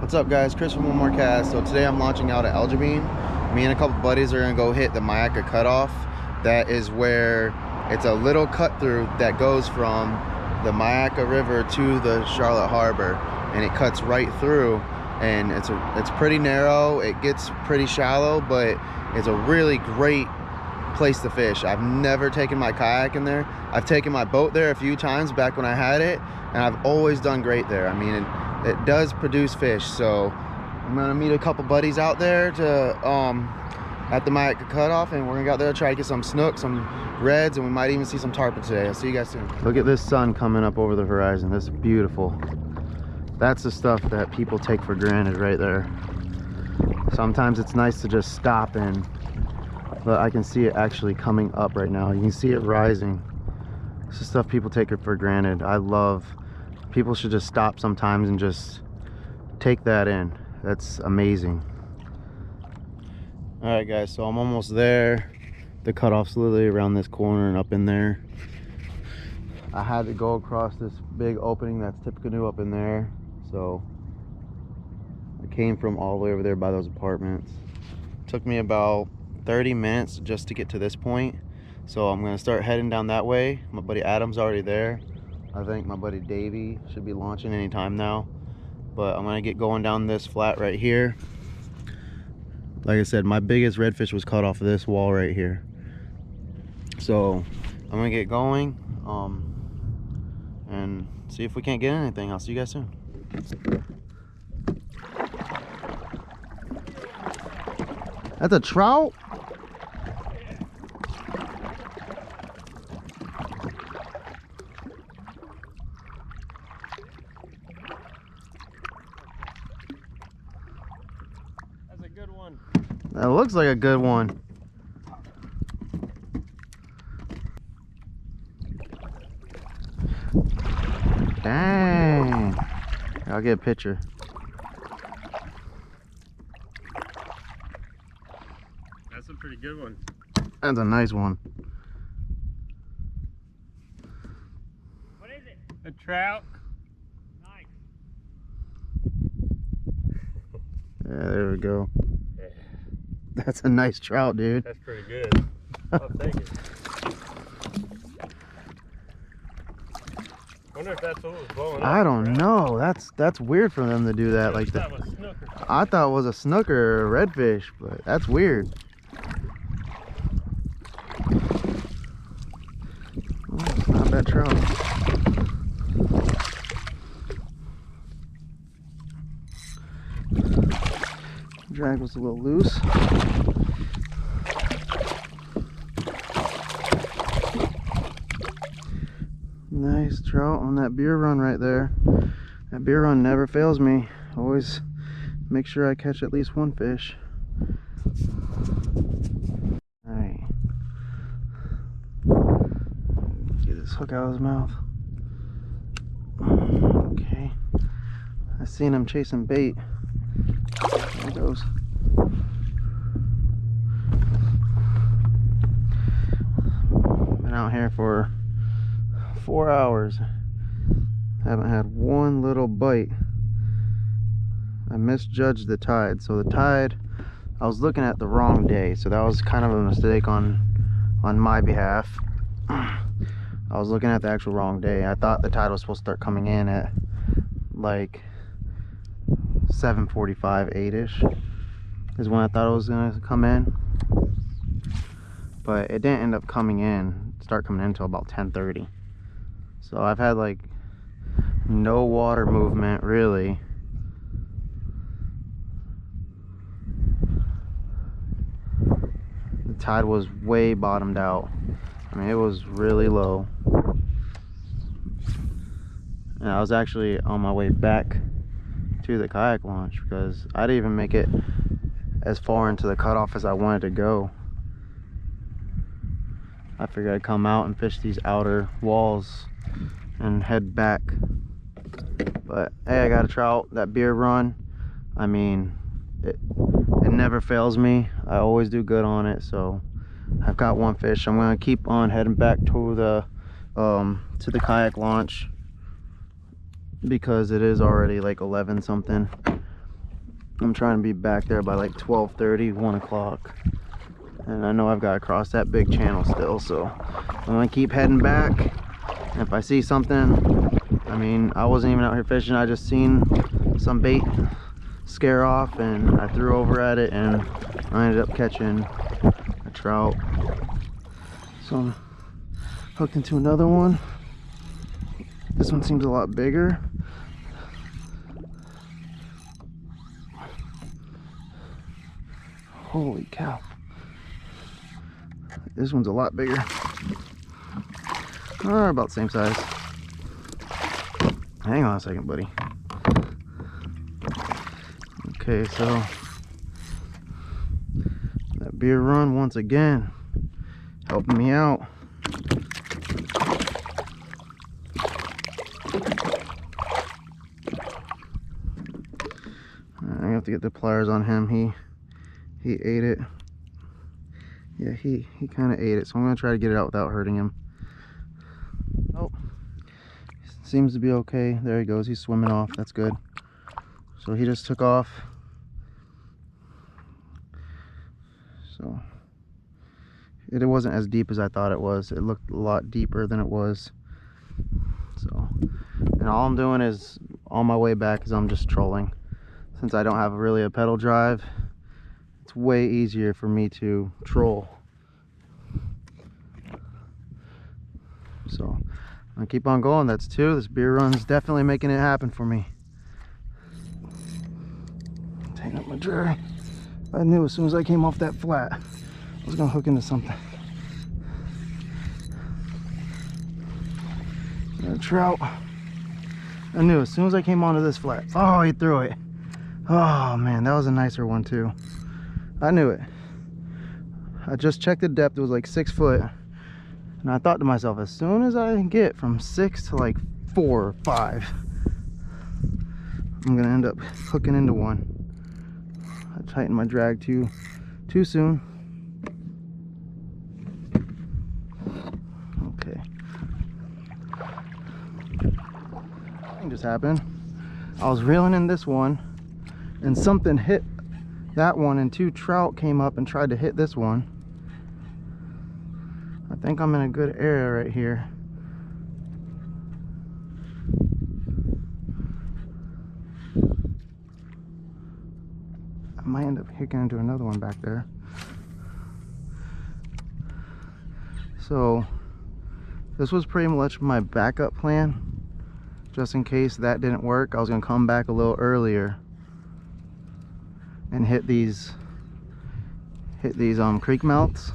What's up, guys? Chris from One More Cast. So today I'm launching out at Algebine. Me and a couple buddies are gonna go hit the Mayaka Cutoff. That is where it's a little cut through that goes from the Mayaka River to the Charlotte Harbor, and it cuts right through. And it's pretty narrow. It gets pretty shallow, but it's a really great place to fish. I've never taken my kayak in there. I've taken my boat there a few times back when I had it, and I've always done great there. I mean, it does produce fish. So I'm gonna meet a couple buddies out there to at the Mayaka Cutoff, and we're gonna go out there try to get some snook, some reds, and we might even see some tarpon today. I'll see you guys soon. Look at this sun coming up over the horizon. This is beautiful. That's the stuff that people take for granted right there. Sometimes it's nice to just stop and, but I can see it actually coming up right now. You can see it rising. This is stuff people take it for granted. People should just stop sometimes and just take that in. That's amazing. All right, guys, so I'm almost there. The cutoff's literally around this corner and up in there. I had to go across this big opening that's typical up in there. So I came from all the way over there by those apartments. It took me about 30 minutes just to get to this point. So I'm gonna start heading down that way. My buddy Adam's already there. I think my buddy Davey should be launching anytime now. But I'm gonna get going down this flat right here. Like I said, my biggest redfish was caught off of this wall right here. So I'm gonna get going and see if we can't get anything. I'll see you guys soon. That's a trout? That's a good one. That looks like a good one. Dang. I'll get a picture. That's a pretty good one. That's a nice one. What is it? A trout. Nice. Yeah, there we go. Yeah. That's a nice trout, dude. That's pretty good. I'll take it. I wonder if that's what was blowing up. I don't know. That's weird for them to do that like that. I thought it was a snooker or a redfish, but that's weird. Oh, it's not a bad trout. Drag was a little loose. Nice trout on that beer run right there. That beer run never fails me. Always make sure I catch at least one fish. Alright. Get this hook out of his mouth. Okay. I seen him chasing bait. There he goes. Been out here for 4 hours. Haven't had one little bite. I misjudged the tide. So the tide, I was looking at the wrong day, so that was kind of a mistake on my behalf. I was looking at the actual wrong day. I thought the tide was supposed to start coming in at like 7:45, 8ish is when I thought it was gonna come in, but it didn't end up coming in, start coming in until about 10:30. So I've had like no water movement really. The tide was way bottomed out. I mean, it was really low. And I was actually on my way back to the kayak launch because I didn't even make it as far into the cutoff as I wanted to go. I figured I'd come out and fish these outer walls and head back. But hey, I got a trout. That beer run, I mean, it never fails me. I always do good on it. So I've got one fish. I'm gonna keep on heading back to the kayak launch because it is already like 11 something. I'm trying to be back there by like 12:30, 1 o'clock. And I know I've got to cross that big channel still, so I'm gonna keep heading back. And if I see something, I mean, I wasn't even out here fishing, I just seen some bait scare off and I threw over at it and I ended up catching a trout. So I'm hooked into another one. This one seems a lot bigger. Holy cow. This one's a lot bigger. About the same size. Hang on a second, buddy. Okay, so that beer run once again helping me out. I have to get the pliers on him. He ate it. Yeah, he kind of ate it, so I'm gonna try to get it out without hurting him. Oh, seems to be okay. There he goes. He's swimming off. That's good. So he just took off. So it wasn't as deep as I thought it was. It looked a lot deeper than it was. So, and all I'm doing is on my way back is I'm just trolling. Since I don't have really a pedal drive, it's way easier for me to troll. So I'm gonna keep on going. That's 2. This beer run's definitely making it happen for me. Tighten up my drag. I knew as soon as I came off that flat, I was gonna hook into something. Got a trout. I knew as soon as I came onto this flat. Oh, he threw it. Oh man, that was a nicer one too. I knew it. I just checked the depth. It was like 6 foot. And I thought to myself, as soon as I get from 6 to like 4 or 5, I'm gonna end up hooking into one. I tightened my drag too soon. Okay. Something just happened. I was reeling in this one and something hit that one and 2 trout came up and tried to hit this one. I think I'm in a good area right here. I might end up hooking into another one back there. So this was pretty much my backup plan. Just in case that didn't work, I was gonna come back a little earlier and hit these creek mouths.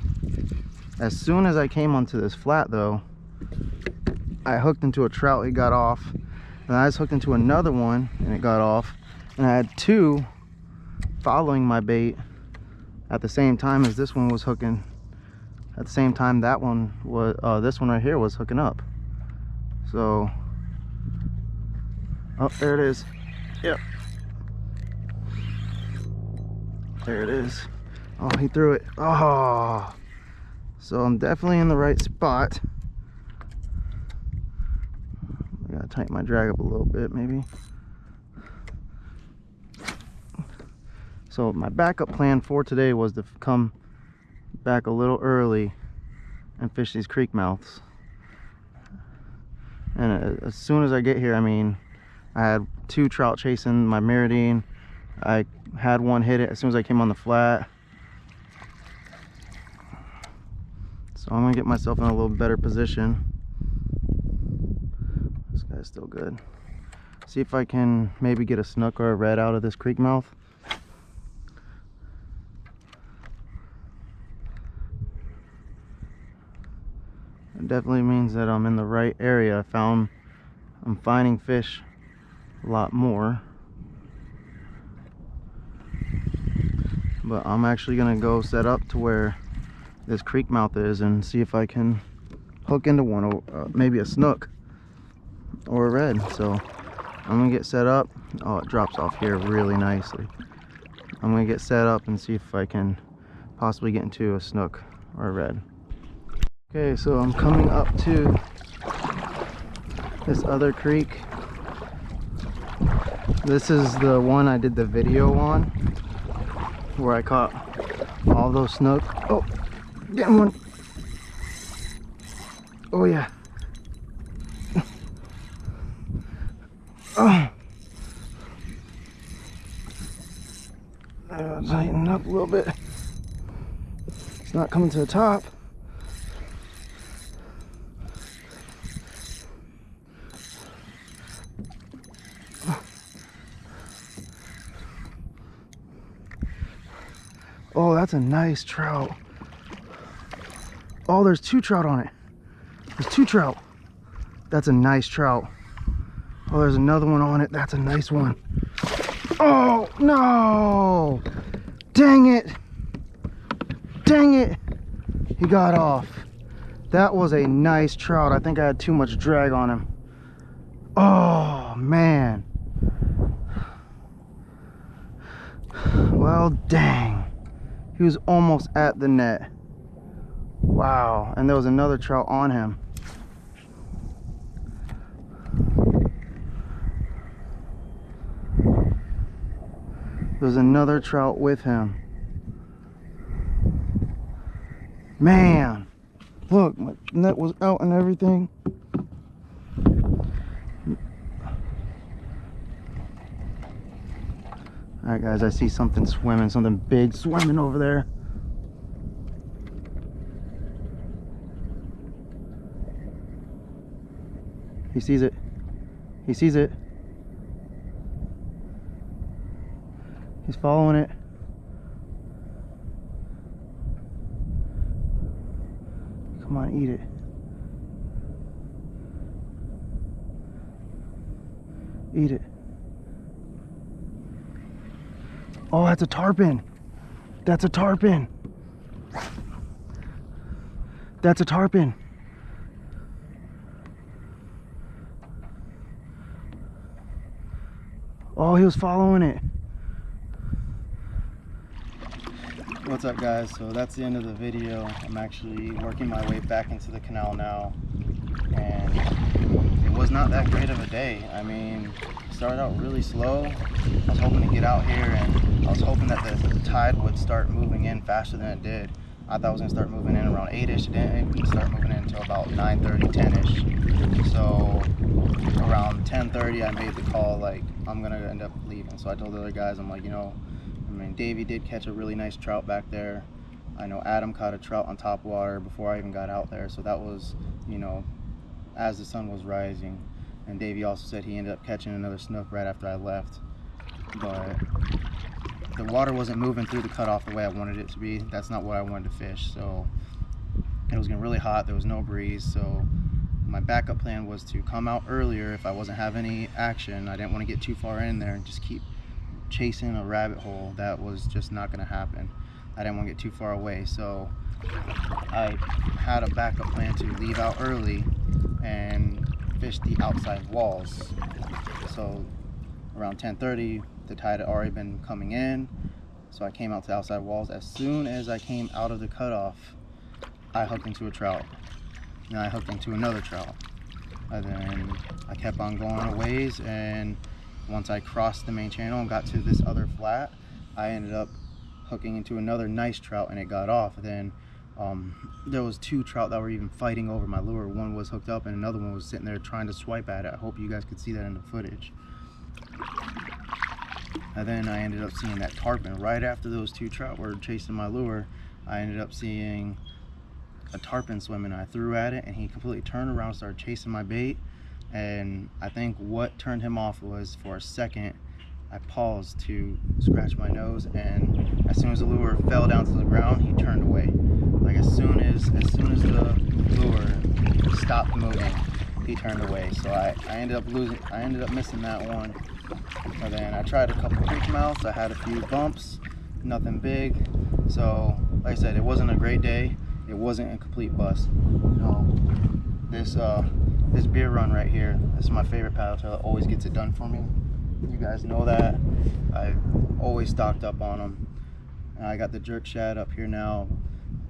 As soon as I came onto this flat though, I hooked into a trout. He got off, and I just hooked into another one and it got off, and I had 2 following my bait at the same time as this one was hooking, at the same time that one was this one right here was hooking up. So oh, there it is. Yep, there it is. Oh, he threw it. Oh, so I'm definitely in the right spot. I gotta tighten my drag up a little bit maybe. So my backup plan for today was to come back a little early and fish these creek mouths. And as soon as I get here, I mean, I had 2 trout chasing my Meridine. I had one hit it as soon as I came on the flat. So I'm gonna get myself in a little better position. This guy's still good. See if I can maybe get a snook or a red out of this creek mouth. It definitely means that I'm in the right area. I'm finding fish a lot more. But I'm actually gonna go set up to where this creek mouth is and see if I can hook into one, maybe a snook or a red. So I'm gonna get set up. Oh, it drops off here really nicely. I'm gonna get set up and see if I can possibly get into a snook or a red. Okay, so I'm coming up to this other creek. This is the one I did the video on, where I caught all those snook. Oh, getting one. Oh yeah. Oh. Tighten up a little bit. It's not coming to the top. Oh, that's a nice trout. Oh, there's 2 trout on it. There's 2 trout. That's a nice trout. Oh, there's another one on it. That's a nice one. Oh, no! Dang it! Dang it! He got off. That was a nice trout. I think I had too much drag on him. Oh, man. Well, dang. He was almost at the net. Wow. And there was another trout on him. There's another trout with him. Man, look, my net was out and everything. All right, guys, I see something swimming, something big swimming over there. He sees it. He sees it. He's following it. Come on, eat it. Eat it. Oh, that's a tarpon. That's a tarpon. That's a tarpon. Oh, he was following it. What's up, guys? So that's the end of the video. I'm actually working my way back into the canal now, and it was not that great of a day. I mean, it started out really slow. I was hoping to get out here, and I was hoping that the tide would start moving in faster than it did. I thought it was going to start moving in around 8-ish. It didn't start moving in until about 9:30, 10-ish. So around 10:30, I made the call, like, I'm going to end up leaving. So I told the other guys, I'm like, you know, I mean, Davey did catch a really nice trout back there. I know Adam caught a trout on top water before I even got out there. So that was, you know, as the sun was rising. And Davey also said he ended up catching another snook right after I left. But the water wasn't moving through the cutoff the way I wanted it to be. That's not what I wanted to fish. So it was getting really hot. There was no breeze. So my backup plan was to come out earlier if I wasn't having any action. I didn't want to get too far in there and just keep chasing a rabbit hole. That was just not going to happen. I didn't want to get too far away, so I had a backup plan to leave out early and fish the outside walls. So around 10:30, the tide had already been coming in, so I came out to the outside walls. As soon as I came out of the cutoff, I hooked into a trout, and I hooked into another trout, and then I kept on going a ways, and once I crossed the main channel and got to this other flat, I ended up hooking into another nice trout, and it got off. Then there was 2 trout that were even fighting over my lure. One was hooked up and another one was sitting there trying to swipe at it. I hope you guys could see that in the footage. And then I ended up seeing that tarpon. Right after those 2 trout were chasing my lure, I ended up seeing a tarpon swimming. I threw at it and he completely turned around and started chasing my bait. And I think what turned him off was, for a second, I paused to scratch my nose, and as soon as the lure fell down to the ground, he turned away. Like as soon as the lure stopped moving, he turned away. So I ended up missing that one. And then I tried a couple creek mouths. I had a few bumps, nothing big. So like I said, it wasn't a great day. It wasn't a complete bust. No, this beer run right here, this is my favorite paddle tail. It always gets it done for me. You guys know that. I've always stocked up on them. And I got the jerk shad up here now.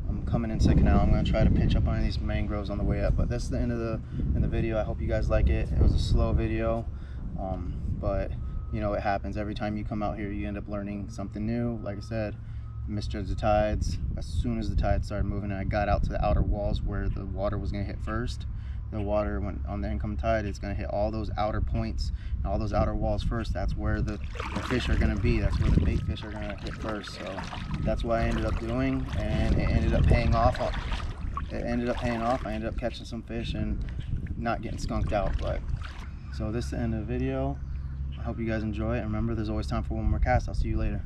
I'm coming in second now. I'm going to try to pitch up on these mangroves on the way up. But that's the end of the video. I hope you guys like it. It was a slow video, but you know, it happens. Every time you come out here, you end up learning something new. Like I said, misjudged the tides. As soon as the tide started moving and I got out to the outer walls where the water was going to hit first, the water went on the incoming tide, it's going to hit all those outer points and all those outer walls first. That's where the fish are going to be. That's where the bait fish are going to hit first. So that's what I ended up doing, and it ended up paying off. I ended up catching some fish and not getting skunked out. But so this is the end of the video. I hope you guys enjoy it. And remember, there's always time for one more cast. I'll see you later.